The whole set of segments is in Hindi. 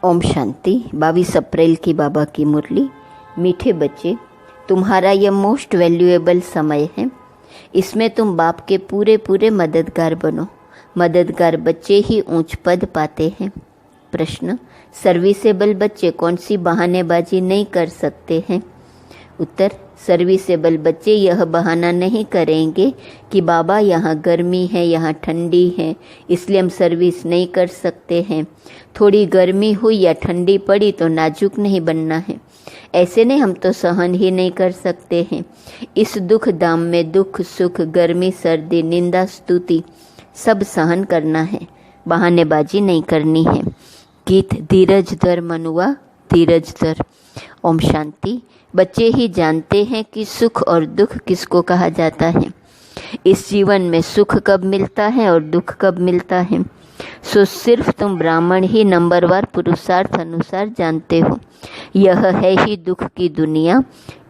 ओम शांति। 22 अप्रैल की बाबा की मुरली। मीठे बच्चे, तुम्हारा यह मोस्ट वैल्यूएबल समय है। इसमें तुम बाप के पूरे पूरे मददगार बनो। मददगार बच्चे ही ऊंच पद पाते हैं। प्रश्न, सर्विसेबल बच्चे कौन सी बहानेबाजी नहीं कर सकते हैं? उत्तर, सर्विसेबल बच्चे यह बहाना नहीं करेंगे कि बाबा यहाँ गर्मी है, यहाँ ठंडी है, इसलिए हम सर्विस नहीं कर सकते हैं। थोड़ी गर्मी हुई या ठंडी पड़ी तो नाजुक नहीं बनना है, ऐसे नहीं, हम तो सहन ही नहीं कर सकते हैं। इस दुख दाम में दुख सुख गर्मी सर्दी निंदा स्तुति सब सहन करना है, बहानेबाजी नहीं करनी है। गीत धीरज धर मनुआ धीरज धर। ओम शांति। बच्चे ही जानते हैं कि सुख और दुख किसको कहा जाता है। इस जीवन में सुख कब मिलता है और दुख कब मिलता है, सो सिर्फ तुम ब्राह्मण ही नंबरवार पुरुषार्थ अनुसार जानते हो। यह है ही दुख की दुनिया।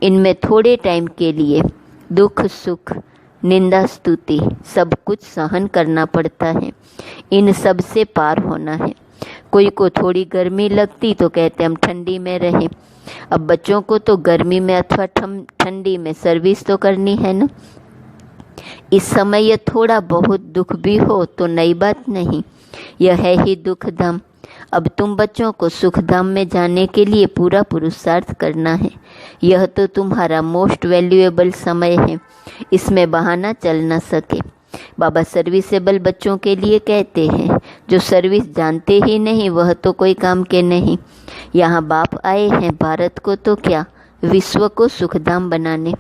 इनमें थोड़े टाइम के लिए दुख सुख निंदा स्तुति सब कुछ सहन करना पड़ता है। इन सब से पार होना है। कोई को थोड़ी गर्मी लगती तो कहते हम ठंडी में रहें। अब बच्चों को तो गर्मी में अथवा ठंडी में सर्विस तो करनी है ना। इस समय यह थोड़ा बहुत दुख भी हो तो नई बात नहीं, यह है ही दुख धाम। अब तुम बच्चों को सुख धाम में जाने के लिए पूरा पुरुषार्थ करना है। यह तो तुम्हारा मोस्ट वैल्यूएबल समय है, इसमें बहाना चल न सके। बाबा सर्विसेबल बच्चों के लिए कहते हैं, जो सर्विस जानते ही नहीं वह तो कोई काम के नहीं। यहाँ बाप आए हैं भारत को तो क्या, विश्व को सुखधाम बनाने।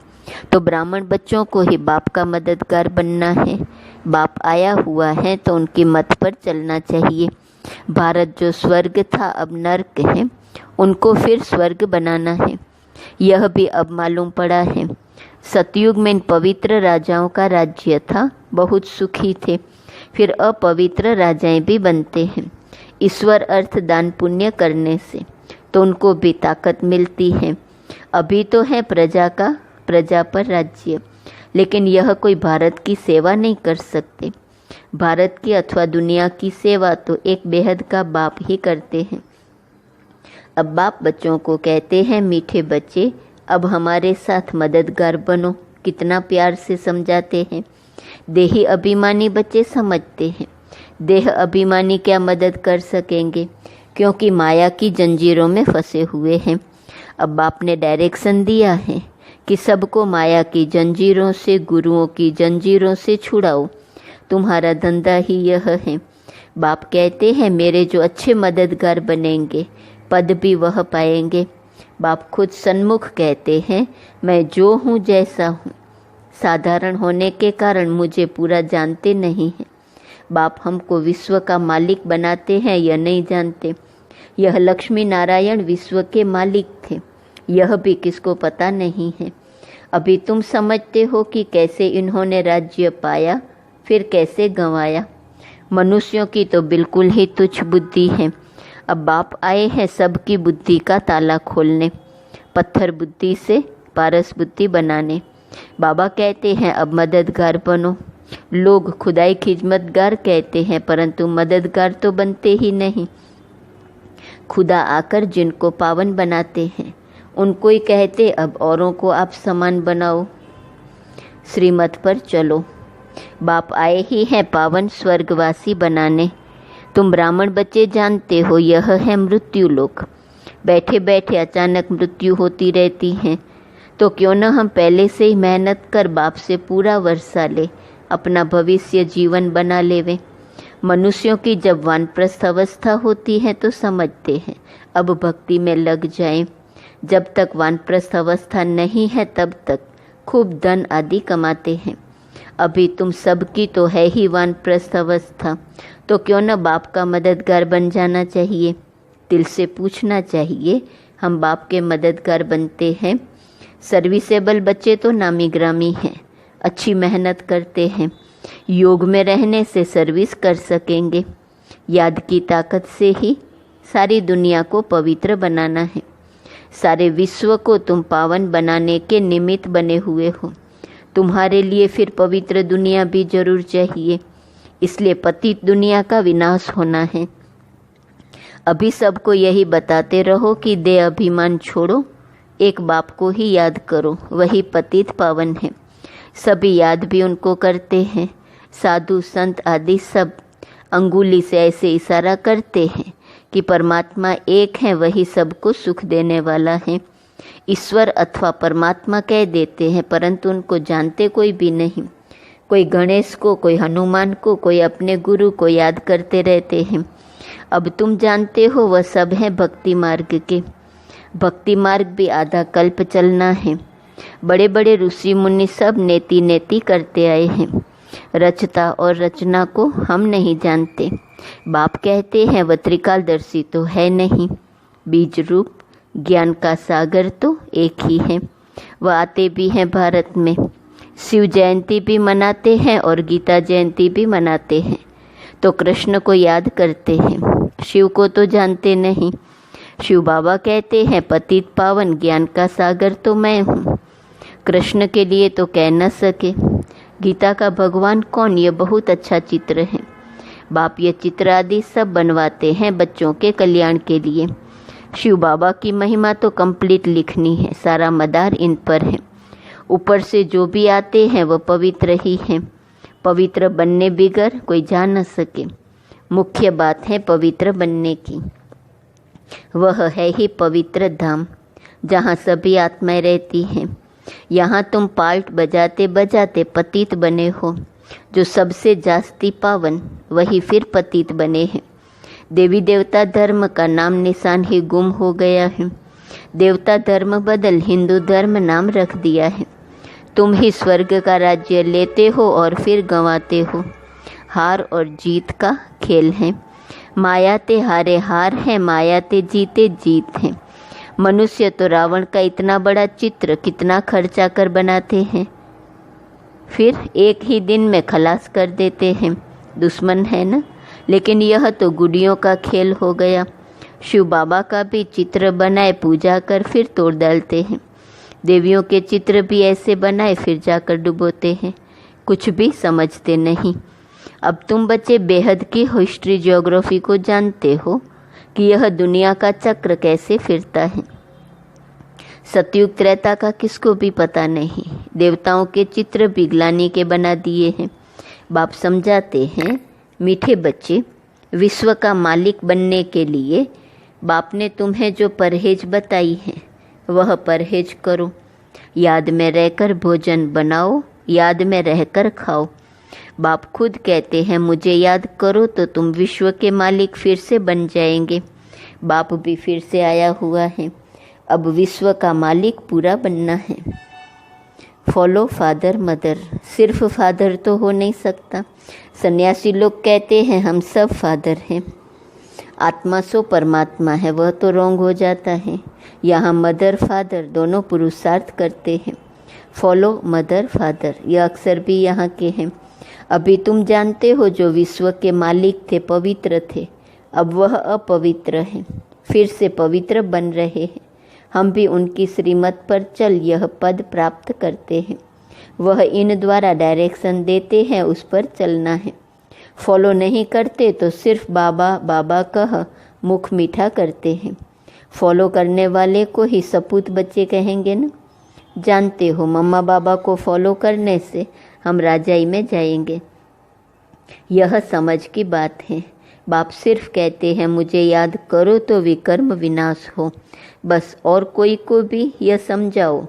तो ब्राह्मण बच्चों को ही बाप का मददगार बनना है। बाप आया हुआ है तो उनकी मत पर चलना चाहिए। भारत जो स्वर्ग था अब नर्क है, उनको फिर स्वर्ग बनाना है। यह भी अब मालूम पड़ा है। सतयुग में इन पवित्र राजाओं का राज्य था, बहुत सुखी थे। फिर अपवित्र राजाएं भी बनते हैं। ईश्वर अर्थ दान पुण्य करने से तो उनको भी ताकत मिलती है। अभी तो है प्रजा पर राज्य, लेकिन यह कोई भारत की सेवा नहीं कर सकते। भारत की अथवा दुनिया की सेवा तो एक बेहद का बाप ही करते हैं। अब बाप बच्चों को कहते हैं, मीठे बच्चे अब हमारे साथ मददगार बनो। कितना प्यार से समझाते हैं। देही अभिमानी बच्चे समझते हैं, देह अभिमानी क्या मदद कर सकेंगे, क्योंकि माया की जंजीरों में फंसे हुए हैं। अब बाप ने डायरेक्शन दिया है कि सबको माया की जंजीरों से, गुरुओं की जंजीरों से छुड़ाओ। तुम्हारा धंधा ही यह है। बाप कहते हैं, मेरे जो अच्छे मददगार बनेंगे पद भी वह पाएंगे। बाप खुद सन्मुख कहते हैं, मैं जो हूँ जैसा हूँ, साधारण होने के कारण मुझे पूरा जानते नहीं हैं। बाप हमको विश्व का मालिक बनाते हैं यह नहीं जानते। यह लक्ष्मी नारायण विश्व के मालिक थे, यह भी किसको पता नहीं है। अभी तुम समझते हो कि कैसे इन्होंने राज्य पाया, फिर कैसे गंवाया। मनुष्यों की तो बिल्कुल ही तुच्छ बुद्धि है। अब बाप आए हैं सबकी बुद्धि का ताला खोलने, पत्थर बुद्धि से पारस बुद्धि बनाने। बाबा कहते हैं, अब मददगार बनो। लोग खुदाई खिदमतगार कहते हैं, परंतु मददगार तो बनते ही नहीं। खुदा आकर जिनको पावन बनाते हैं उनको ही कहते, अब औरों को आप समान बनाओ, श्रीमत पर चलो। बाप आए ही हैं पावन स्वर्गवासी बनाने। तुम ब्राह्मण बच्चे जानते हो, यह है मृत्यु लोक। बैठे बैठे अचानक मृत्यु होती रहती है, तो क्यों न हम पहले से ही मेहनत कर बाप से पूरा वर्षा ले, अपना भविष्य जीवन बना लेवे। मनुष्यों की जब वानप्रस्थ अवस्था होती है तो समझते हैं अब भक्ति में लग जाएं। जब तक वानप्रस्थ अवस्था नहीं है तब तक खूब धन आदि कमाते हैं। अभी तुम सबकी तो है ही वानप्रस्थ अवस्था, तो क्यों न बाप का मददगार बन जाना चाहिए। दिल से पूछना चाहिए, हम बाप के मददगार बनते हैं। सर्विसेबल बच्चे तो नामी ग्रामी हैं, अच्छी मेहनत करते हैं। योग में रहने से सर्विस कर सकेंगे। याद की ताकत से ही सारी दुनिया को पवित्र बनाना है। सारे विश्व को तुम पावन बनाने के निमित्त बने हुए हो। तुम्हारे लिए फिर पवित्र दुनिया भी जरूर चाहिए, इसलिए पतित दुनिया का विनाश होना है। अभी सबको यही बताते रहो कि देह अभिमान छोड़ो, एक बाप को ही याद करो, वही पतित पावन है। सभी याद भी उनको करते हैं। साधु संत आदि सब अंगुली से ऐसे इशारा करते हैं कि परमात्मा एक है, वही सबको सुख देने वाला है। ईश्वर अथवा परमात्मा कह देते हैं, परंतु उनको जानते कोई भी नहीं। कोई गणेश को, कोई हनुमान को, कोई अपने गुरु को याद करते रहते हैं। अब तुम जानते हो वह सब है भक्ति मार्ग के। भक्ति मार्ग भी आधा कल्प चलना है। बड़े बड़े ऋषि मुनि सब नेति नेति करते आए हैं। रचता और रचना को हम नहीं जानते। बाप कहते हैं वह त्रिकालदर्शी तो है नहीं, बीज रूप ज्ञान का सागर तो एक ही है। वह आते भी हैं भारत में। शिव जयंती भी मनाते हैं और गीता जयंती भी मनाते हैं, तो कृष्ण को याद करते हैं, शिव को तो जानते नहीं। शिव बाबा कहते हैं पतित पावन ज्ञान का सागर तो मैं हूँ। कृष्ण के लिए तो कह न सके। गीता का भगवान कौन, ये बहुत अच्छा चित्र है। बाप ये चित्र आदि सब बनवाते हैं बच्चों के कल्याण के लिए। शिव बाबा की महिमा तो कंप्लीट लिखनी है, सारा मदार इन पर है। ऊपर से जो भी आते हैं वह पवित्र ही हैं। पवित्र बनने बिगर कोई जा न सके। मुख्य बात है पवित्र बनने की। वह है ही पवित्र धाम, जहाँ सभी आत्माएं रहती हैं। यहाँ तुम पाल्ट बजाते बजाते पतित बने हो। जो सबसे जास्ती पावन, वही फिर पतित बने हैं। देवी देवता धर्म का नाम निशान ही गुम हो गया है। देवता धर्म बदल हिंदू धर्म नाम रख दिया है। तुम ही स्वर्ग का राज्य लेते हो और फिर गंवाते हो। हार और जीत का खेल है। माया ते हारे हार है, माया ते जीते जीत है। मनुष्य तो रावण का इतना बड़ा चित्र कितना खर्चा कर बनाते हैं, फिर एक ही दिन में खलास कर देते हैं। दुश्मन है ना। लेकिन यह तो गुड़ियों का खेल हो गया। शिव बाबा का भी चित्र बनाए पूजा कर फिर तोड़ डालते हैं। देवियों के चित्र भी ऐसे बनाए फिर जाकर डुबोते हैं। कुछ भी समझते नहीं। अब तुम बच्चे बेहद की हिस्ट्री ज्योग्राफी को जानते हो कि यह दुनिया का चक्र कैसे फिरता है। सतयुग त्रेता का किसको भी पता नहीं। देवताओं के चित्र भी ग्लानि के बना दिए हैं। बाप समझाते हैं, मीठे बच्चे, विश्व का मालिक बनने के लिए बाप ने तुम्हें जो परहेज बताई है वह परहेज करो। याद में रहकर भोजन बनाओ, याद में रहकर खाओ। बाप खुद कहते हैं मुझे याद करो तो तुम विश्व के मालिक फिर से बन जाएंगे। बाप भी फिर से आया हुआ है। अब विश्व का मालिक पूरा बनना है। Follow father mother. सिर्फ फादर तो हो नहीं सकता। सन्यासी लोग कहते हैं हम सब फादर हैं। आत्मा सो परमात्मा है, वह तो रोंग हो जाता है। यहाँ मदर फादर दोनों पुरुषार्थ करते हैं। फॉलो मदर फादर, यह अक्सर भी यहाँ के हैं। अभी तुम जानते हो जो विश्व के मालिक थे पवित्र थे, अब वह अपवित्र हैं, फिर से पवित्र बन रहे हैं। हम भी उनकी श्रीमत पर चल यह पद प्राप्त करते हैं। वह इन द्वारा डायरेक्शन देते हैं, उस पर चलना है। फॉलो नहीं करते तो सिर्फ बाबा बाबा कह मुख मीठा करते हैं। फॉलो करने वाले को ही सपूत बच्चे कहेंगे ना। जानते हो मम्मा बाबा को फॉलो करने से हम राजाई में जाएंगे। यह समझ की बात है। बाप सिर्फ कहते हैं मुझे याद करो तो विकर्म विनाश हो, बस। और कोई को भी यह समझाओ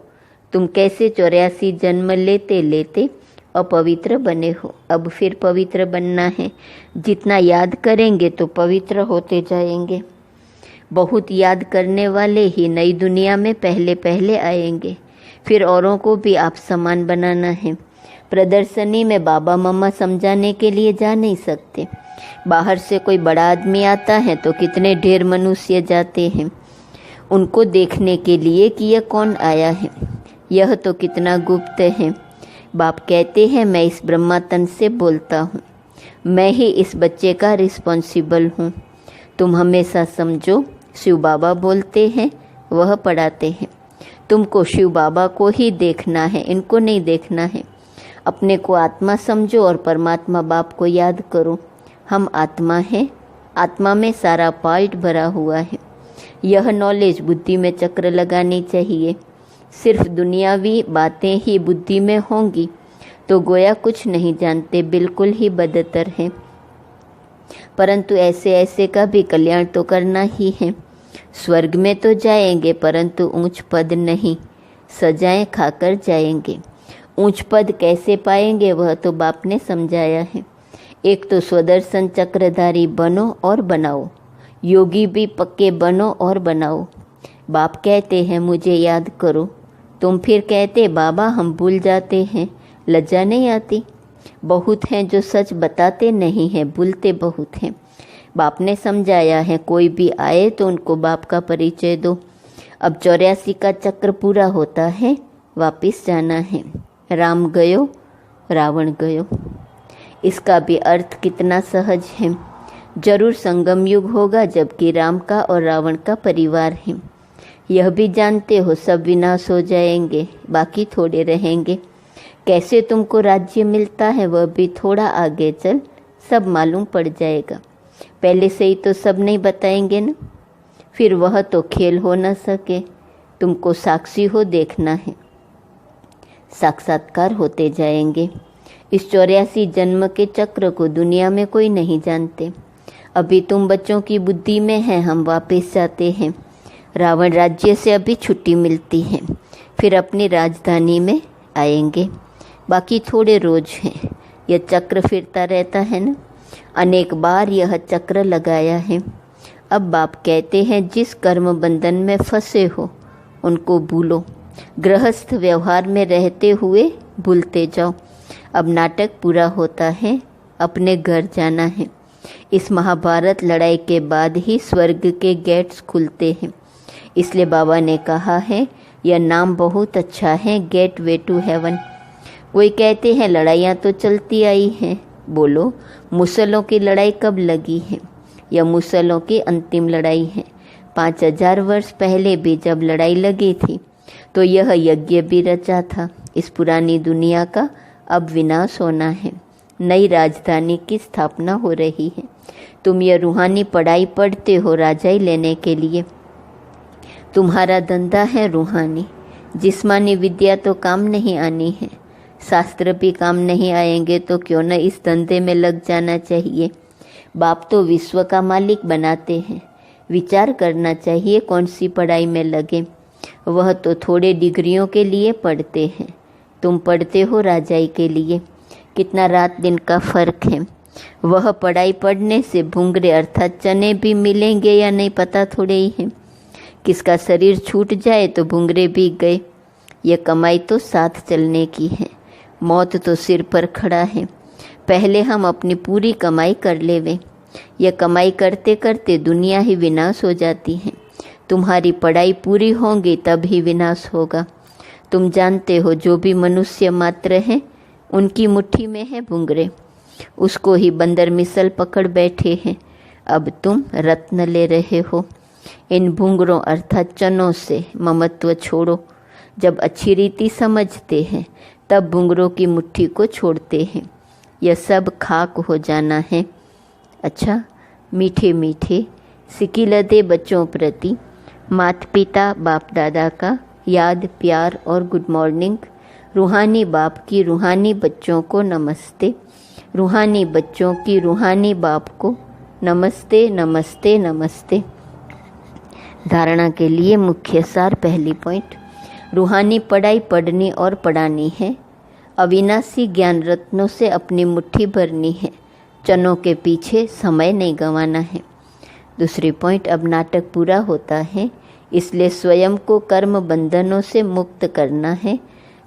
तुम कैसे 84 जन्म लेते लेते अपवित्र बने हो। अब फिर पवित्र बनना है। जितना याद करेंगे तो पवित्र होते जाएंगे। बहुत याद करने वाले ही नई दुनिया में पहले पहले आएंगे। फिर औरों को भी आप समान बनाना है। प्रदर्शनी में बाबा मम्मा समझाने के लिए जा नहीं सकते। बाहर से कोई बड़ा आदमी आता है तो कितने ढेर मनुष्य जाते हैं उनको देखने के लिए कि यह कौन आया है। यह तो कितना गुप्त है। बाप कहते हैं मैं इस ब्रह्मा तन से बोलता हूँ, मैं ही इस बच्चे का रिस्पॉन्सिबल हूँ। तुम हमेशा समझो शिव बाबा बोलते हैं, वह पढ़ाते हैं। तुमको शिव बाबा को ही देखना है, इनको नहीं देखना है। अपने को आत्मा समझो और परमात्मा बाप को याद करो। हम आत्मा हैं, आत्मा में सारा पार्ट भरा हुआ है। यह नॉलेज बुद्धि में चक्र लगानी चाहिए। सिर्फ दुनियावी बातें ही बुद्धि में होंगी तो गोया कुछ नहीं जानते, बिल्कुल ही बदतर हैं। परंतु ऐसे ऐसे का भी कल्याण तो करना ही है। स्वर्ग में तो जाएंगे परंतु ऊंच पद नहीं, सजाएं खाकर जाएंगे। ऊंच पद कैसे पाएंगे वह तो बाप ने समझाया है। एक तो स्वदर्शन चक्रधारी बनो और बनाओ, योगी भी पक्के बनो और बनाओ। बाप कहते हैं मुझे याद करो, तुम फिर कहते बाबा हम भूल जाते हैं। लज्जा नहीं आती? बहुत हैं जो सच बताते नहीं हैं, भूलते बहुत हैं। बाप ने समझाया है कोई भी आए तो उनको बाप का परिचय दो। अब 84 का चक्र पूरा होता है, वापिस जाना है। राम गयो रावण गयो। इसका भी अर्थ कितना सहज है। जरूर संगम युग होगा जबकि राम का और रावण का परिवार है। यह भी जानते हो सब विनाश हो जाएंगे, बाकी थोड़े रहेंगे। कैसे तुमको राज्य मिलता है वह भी थोड़ा आगे चल सब मालूम पड़ जाएगा। पहले से ही तो सब नहीं बताएंगे ना, फिर वह तो खेल हो न सके। तुमको साक्षी हो देखना है, साक्षात्कार होते जाएंगे। इस 84 जन्म के चक्र को दुनिया में कोई नहीं जानते। अभी तुम बच्चों की बुद्धि में है, हम वापस जाते हैं। रावण राज्य से अभी छुट्टी मिलती है, फिर अपनी राजधानी में आएंगे। बाकी थोड़े रोज हैं। यह चक्र फिरता रहता है ना, अनेक बार यह चक्र लगाया है। अब बाप कहते हैं जिस कर्म बंधन में फंसे हो उनको भूलो। गृहस्थ व्यवहार में रहते हुए भूलते जाओ। अब नाटक पूरा होता है, अपने घर जाना है। इस महाभारत लड़ाई के बाद ही स्वर्ग के गेट्स खुलते हैं। इसलिए बाबा ने कहा है यह नाम बहुत अच्छा है, गेट वे टू हेवन। कोई कहते हैं लड़ाइयाँ तो चलती आई हैं। बोलो मुसलों की लड़ाई कब लगी है? यह मुसलों की अंतिम लड़ाई है। 5000 वर्ष पहले भी जब लड़ाई लगी थी तो यह यज्ञ भी रचा था। इस पुरानी दुनिया का अब विनाश होना है, नई राजधानी की स्थापना हो रही है। तुम यह रूहानी पढ़ाई पढ़ते हो राजाई लेने के लिए। तुम्हारा धंधा है रूहानी। जिस्मानी विद्या तो काम नहीं आनी है, शास्त्र भी काम नहीं आएंगे तो क्यों न इस धंधे में लग जाना चाहिए। बाप तो विश्व का मालिक बनाते हैं, विचार करना चाहिए कौन सी पढ़ाई में लगे। वह तो थोड़े डिग्रियों के लिए पढ़ते हैं, तुम पढ़ते हो राजाई के लिए। कितना रात दिन का फर्क है। वह पढ़ाई पढ़ने से भुंगरे अर्थात चने भी मिलेंगे या नहीं पता थोड़े ही है। किसका शरीर छूट जाए तो भुंगरे भी गए। यह कमाई तो साथ चलने की है, मौत तो सिर पर खड़ा है। पहले हम अपनी पूरी कमाई कर लेवे। यह कमाई करते करते दुनिया ही विनाश हो जाती है। तुम्हारी पढ़ाई पूरी होगी तब ही विनाश होगा। तुम जानते हो जो भी मनुष्य मात्र है उनकी मुट्ठी में है भुंगरे, उसको ही बंदर मिसल पकड़ बैठे हैं। अब तुम रत्न ले रहे हो। इन भुंगरों अर्थात चनों से ममत्व छोड़ो। जब अच्छी रीति समझते हैं तब भुंगरों की मुट्ठी को छोड़ते हैं। यह सब खाक हो जाना है। अच्छा, मीठे मीठे सिकिलदे बच्चों प्रति माता पिता बाप दादा का याद प्यार और गुड मॉर्निंग। रूहानी बाप की रूहानी बच्चों को नमस्ते। रूहानी बच्चों की रूहानी बाप को नमस्ते नमस्ते नमस्ते। धारणा के लिए मुख्य सार। पहली पॉइंट, रूहानी पढ़ाई पढ़नी और पढ़ानी है। अविनाशी ज्ञान रत्नों से अपनी मुट्ठी भरनी है। चनों के पीछे समय नहीं गंवाना है। दूसरी पॉइंट, अब नाटक पूरा होता है इसलिए स्वयं को कर्म बंधनों से मुक्त करना है।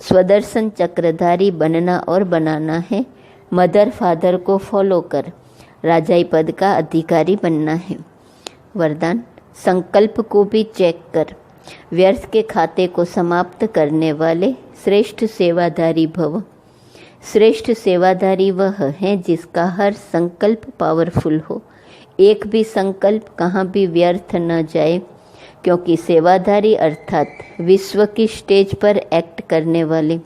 स्वदर्शन चक्रधारी बनना और बनाना है। मदर फादर को फॉलो कर राजाई पद का अधिकारी बनना है। वरदान, संकल्प को भी चेक कर। व्यर्थ के खाते को समाप्त करने वाले श्रेष्ठ सेवाधारी भव। श्रेष्ठ सेवाधारी वह है जिसका हर संकल्प पावरफुल हो। एक भी संकल्प कहाँ भी व्यर्थ न जाए, क्योंकि सेवाधारी अर्थात विश्व की स्टेज पर एक्ट करने वाले।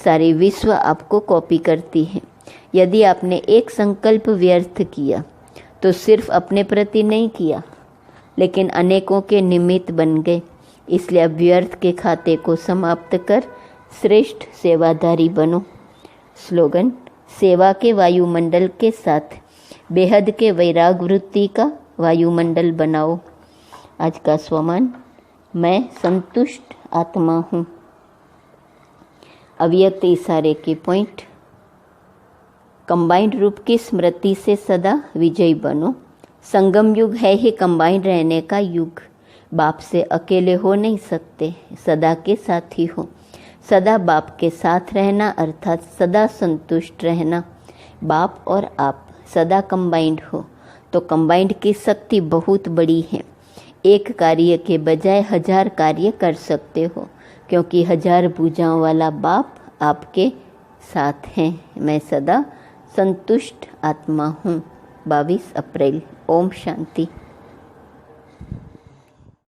सारी विश्व आपको कॉपी करती है। यदि आपने एक संकल्प व्यर्थ किया तो सिर्फ अपने प्रति नहीं किया, लेकिन अनेकों के निमित्त बन गए। इसलिए अब व्यर्थ के खाते को समाप्त कर श्रेष्ठ सेवाधारी बनो। स्लोगन: सेवा के वायुमंडल के साथ बेहद के वैराग वृत्ति का वायुमंडल बनाओ। आज का स्वमान: मैं संतुष्ट आत्मा हूँ। अव्यक्त इशारे के पॉइंट: कंबाइंड रूप की स्मृति से सदा विजयी बनो। संगम युग है ही कंबाइंड रहने का युग। बाप से अकेले हो नहीं सकते, सदा के साथ ही हो। सदा बाप के साथ रहना अर्थात सदा संतुष्ट रहना। बाप और आप सदा कंबाइंड हो तो कंबाइंड की शक्ति बहुत बड़ी है। एक कार्य के बजाय 1000 कार्य कर सकते हो, क्योंकि 1000 भुजाओं वाला बाप आपके साथ हैं। मैं सदा संतुष्ट आत्मा हूँ। 22 अप्रैल। ओम शांति।